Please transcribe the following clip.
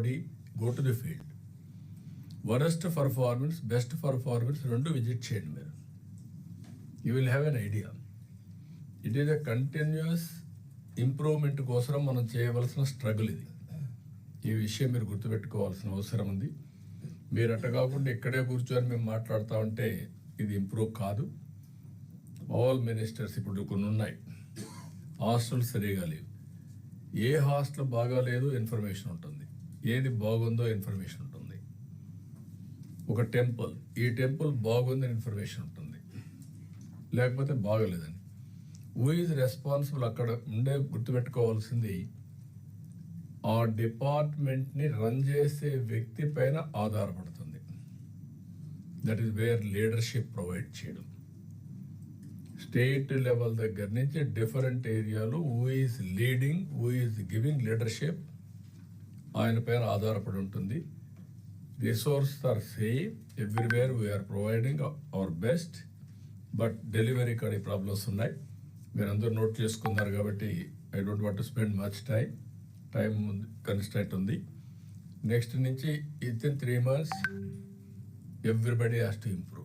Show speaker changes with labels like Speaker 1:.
Speaker 1: Body, go to the field. Worst performance, best performance రెండు visit చేయండి మీరు. You will have an idea. It is a continuous improvement కోసం మనం చేయవలసిన struggle ఇది. ఈ విషయం మీరు గుర్తుపెట్టుకోవాల్సిన అవసరం ఉంది. మీరు అట్ట కాకుండా ఇక్కడే కూర్చొని మేము మాట్లాడుతూ ఉంటే ఇది ఇంప్రూవ్ కాదు. ఆల్ మినిస్టర్స్ ఇప్పుడు కొన్ని ఉన్నాయి, హాస్టల్ సరిగా లేవు. ఏ హాస్టల్ బాగాలేదు ఇన్ఫర్మేషన్ ఉంటుంది, ఏది బాగుందో ఇన్ఫర్మేషన్ ఉంటుంది. ఒక టెంపుల్, ఈ టెంపుల్ బాగుందని ఇన్ఫర్మేషన్ ఉంటుంది, లేకపోతే బాగలేదని. హూ ఈజ్ రెస్పాన్సిబుల్ అక్కడ ఉండే గుర్తుపెట్టుకోవాల్సింది ఆ డిపార్ట్మెంట్ని రన్ చేసే వ్యక్తి పైన ఆధారపడుతుంది. That is where leadership provide చేయడం. స్టేట్ లెవెల్ దగ్గర నుంచి డిఫరెంట్ ఏరియాలో who is leading, who is giving leadership ఆయన పైన ఆధారపడి ఉంటుంది. Resources are same everywhere, we are providing our best, but delivery కాడి ప్రాబ్లమ్స్ ఉన్నాయి. మీరు అందరూ నోట్ చేసుకున్నారు కాబట్టి I don't want to spend much time constraint ఉంది. నెక్స్ట్ నుంచి within 3 months everybody has to improve.